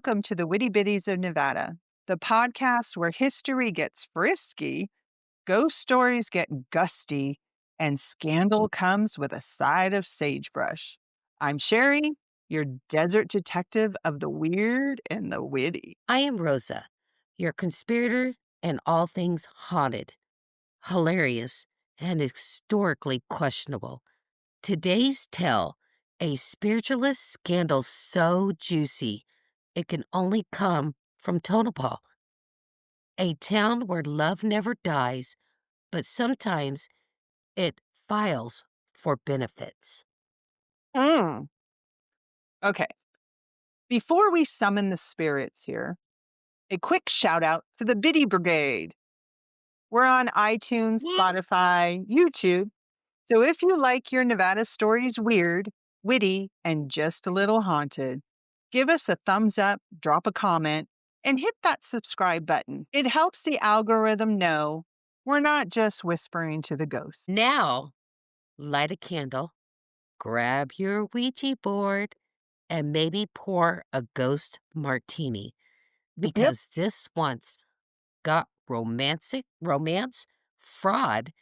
welcome to the Witty Bitties of Nevada, the podcast where history gets frisky, ghost stories get gusty, and scandal comes with a side of sagebrush. I'm Sherry, your desert detective of the weird and the witty. I am Rosa, your conspirator and all things haunted, hilarious, and historically questionable. Today's tale, a spiritualist scandal so juicy it can only come from Tonopah, a town where love never dies, but sometimes it files for benefits. Mm. Okay, before we summon the spirits here, a quick shout out to the Biddy Brigade. We're on iTunes, What? Spotify, YouTube. So if you like your Nevada stories weird, witty, and just a little haunted, give us a thumbs up, drop a comment, and hit that subscribe button. It helps the algorithm know we're not just whispering to the ghosts. Now, light a candle, grab your Ouija board, and maybe pour a ghost martini Yep. because this once got romance, fraud,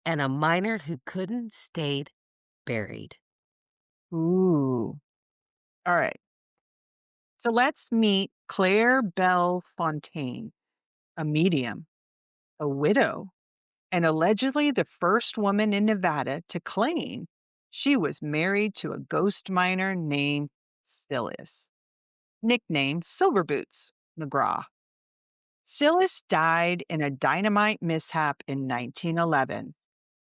and a miner who couldn't stayed buried. Ooh. All right. So let's meet Claire Belle Fontaine, a medium, a widow, and allegedly the first woman in Nevada to claim she was married to a ghost miner named Silas, nicknamed Silverboots McGraw. Silas died in a dynamite mishap in 1911,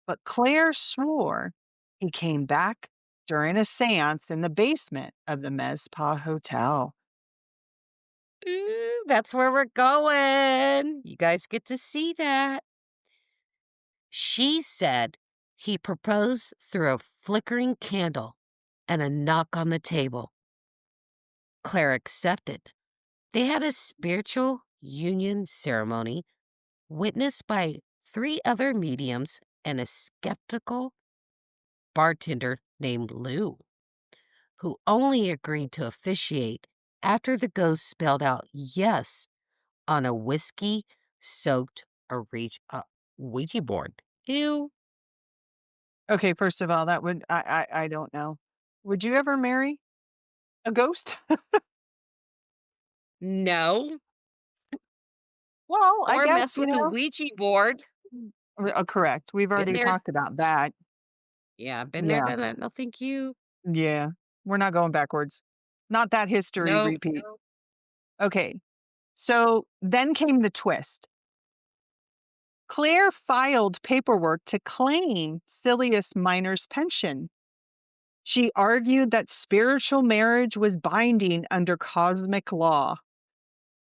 but Claire swore he came back during a seance in the basement of the Mezpa Hotel. Ooh, that's where we're going. You guys get to see that. She said he proposed through a flickering candle and a knock on the table. Claire accepted. They had a spiritual union ceremony witnessed by 3 other mediums and a skeptical bartender named Lou, who only agreed to officiate after the ghost spelled out yes on a whiskey soaked Ouija board. Ew. Okay, first of all, that would I don't know. Would you ever marry a ghost? No. Well, I Or guess, mess with a Ouija board. correct. We've Been already there. talked about that. Yeah, been there, Yeah. done that. No, thank you. Yeah. We're not going backwards. Not that history Nope. repeat. No. Okay. So then came the twist. Claire filed paperwork to claim Silius Minor's pension. She argued that spiritual marriage was binding under cosmic law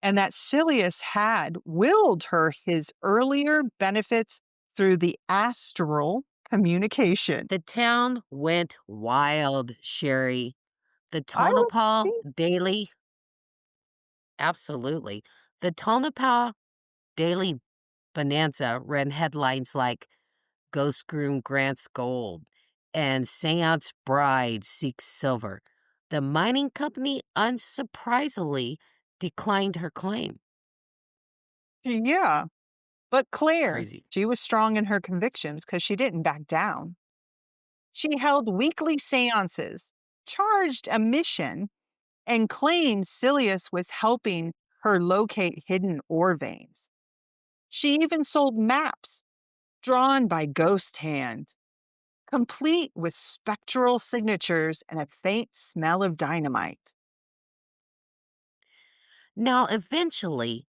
and that Silius had willed her his earlier benefits through the astral communication. The town went wild, Sherry. The I would Tonopah think, Daily, absolutely. The Tonopah Daily Bonanza ran headlines like Ghost Groom Grants Gold and Seance Bride Seeks Silver. The mining company unsurprisingly declined her claim. yeah. But Claire, Crazy. she was strong in her convictions because she didn't back down. She held weekly seances, charged a mission, and claimed Silius was helping her locate hidden ore veins. She even sold maps drawn by ghost hand, complete with spectral signatures and a faint smell of dynamite. Now, eventually,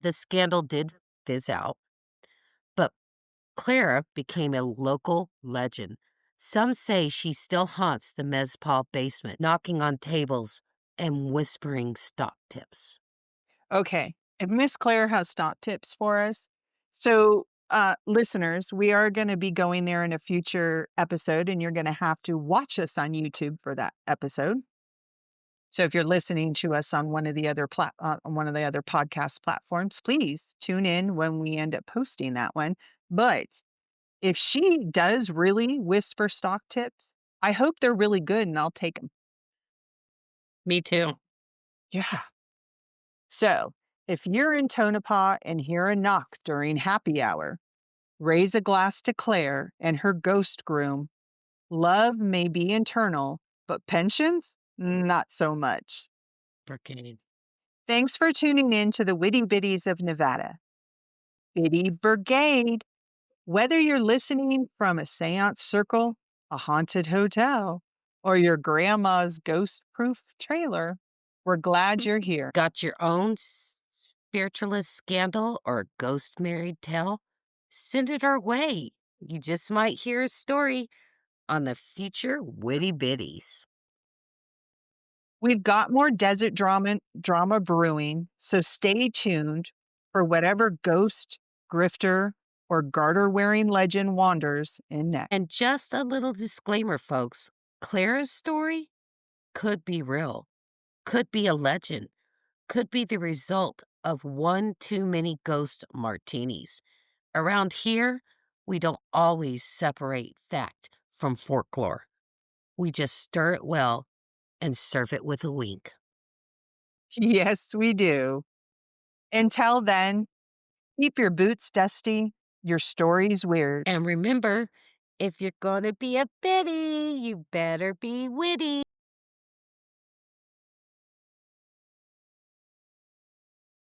the scandal did fizz out, but Clara became a local legend. Some say she still haunts the Mezpal basement, knocking on tables and whispering stock tips. Okay, if Miss Claire has stock tips for us, so listeners, we are going to be going there in a future episode, and you're going to have to watch us on YouTube for that episode. So if you're listening to us on one of the other on one of the other podcast platforms, please tune in when we end up posting that one. But if she does really whisper stock tips, I hope they're really good and I'll take them. Me too. Yeah. So, if you're in Tonopah and hear a knock during happy hour, raise a glass to Claire and her ghost groom. Love may be internal, but pensions? Not so much. Brigade. Thanks for tuning in to the Witty Bitties of Nevada. Biddy Brigade. Whether you're listening from a seance circle, a haunted hotel, or your grandma's ghost proof trailer, we're glad you're here. Got your own spiritualist scandal or ghost married tale? Send it our way. You just might hear a story on the future Witty Bitties. We've got more desert drama brewing, so stay tuned for whatever ghost, grifter, or garter wearing legend wanders in next. And just a little disclaimer, folks, Clara's story could be real, could be a legend, could be the result of one too many ghost martinis. Around here, we don't always separate fact from folklore. We just stir it well and serve it with a wink. Yes, we do. Until then, keep your boots dusty, your stories weird. And remember, if you're gonna be a biddy, you better be witty.